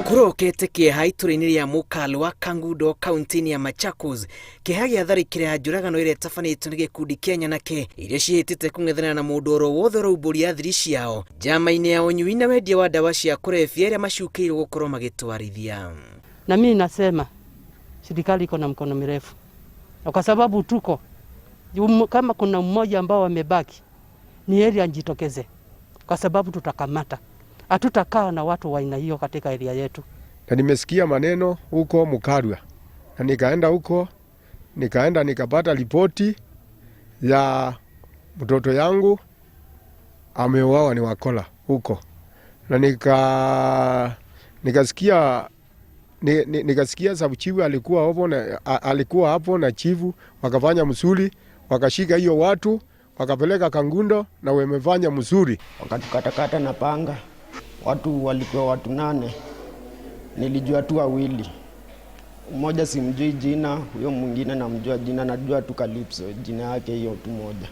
Kurokete kĩeha itũra-inĩ rĩa mũkalu wa Kangundo kaunti-inĩ ya Machakos, kĩeha gĩatharĩkĩra njũragano ĩrĩa ĩtabanĩtwo nĩ gĩkundi kĩa Nyanake iria ciĩhĩtĩte kũng'ethanĩra na mũndũ oro wothe ũraũmbũria thiri ciao njama-inĩ ya ũnyui na wendia wa dawa cia kũrebia iria macukĩirwo gũkorwo magĩtwarithia. Na mimi nasema serikali iko na mkono mirefu, kwa sababu tuko kama kuna mmoja ambao wamebaki ni heri anjitokeze, kwa sababu tutakamata. Hatutakaa na watu wa aina hiyo katika area yetu. Na nimesikia maneno huko Mukarua. Na nikaenda huko, nikapata ripoti ya mtoto yangu ameuawa ni Wakola huko. Na nikasikia sababu chifu alikuwa hapo na chifu wakafanya mzuri, wakashika hiyo watu, wakapeleka Kangundo na wamefanya mzuri. Wakatukatakata na panga. Watu walikuwa watu 8. Nilijua tu wawili. Mmoja simjui jina, huyo mwingine namjua jina, najua tu Calypso, jina yake hiyo tu moja.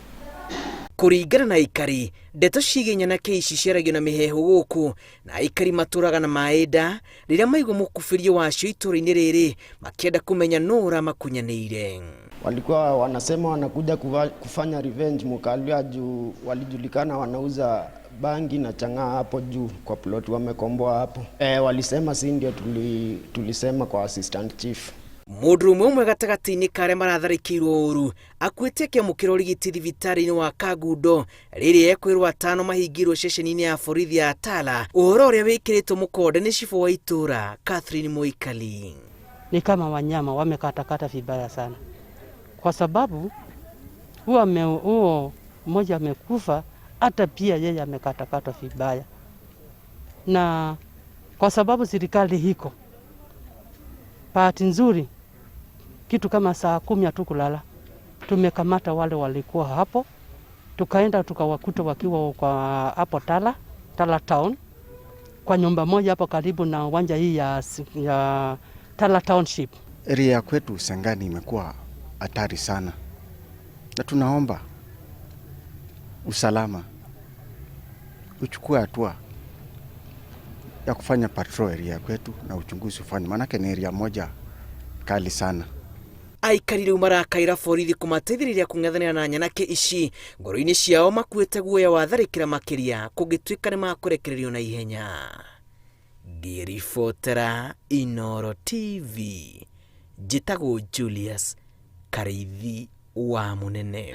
Kũringana na aikari, ndeto ciĩgiĩ Nyanake ici ciaragio na mĩhehu gũkũ, na aikari matũraga na maenda rĩrĩa maigua mũkubirio wacio itũra-inĩ rĩrĩ makĩenda kũmenya nũ ũramakunyanĩire. Walikuwa wanasema wanakuja kufanya revenge Mukalu juu walijulikana wanauza bangi na chang'aa hapo juu kwa plot wamekomboa hapo. Walisema si ndio tulisema kwa assistant chief. Mũndũ ũmwe gatagatĩ-inĩ ka arĩa maratharĩkĩirwo ũru akuĩte kĩamũkĩra ũrigiti thibitarĩ-inĩ wa Kangundo rĩrĩa ekwĩrwo 5 mahingirwo ceceni-inĩ ya borithi ya Tala. Ũhoro ũrĩa wĩkĩrĩtwo mũkonde nĩ cibu wa itũra Catherine Moikali. Ni kama wanyama wamekatakata vibaya sana, kwa sababu huo mmoja amekufa, hata pia yeye amekatakata vibaya. Na kwa sababu serikali hiko bahati nzuri, kitu kama saa 10 hatukulala, tumekamata wale walikuwa hapo, tukaenda tukawakuta wakiwa kwa hapo Tala town, kwa nyumba moja hapo karibu na uwanja hii ya Tala township. Area kwetu Sangani imekuwa hatari sana, na tunaomba usalama uchukue hatua ya kufanya patrol area kwetu na uchunguzi ufanye, manake ni area moja kali sana. Aikari rĩu marakaĩra borithi kũmateithĩrĩria kũng'ethanĩra na Nyanake ici, ngoro-inĩ ciao makuĩte guoya watharĩkĩra makĩria kũngĩtuĩka nĩ makũrekererio na ihenya. Ngĩribotera Inooro TV, njĩtagwo Julius Karĩithi wa Mũnene.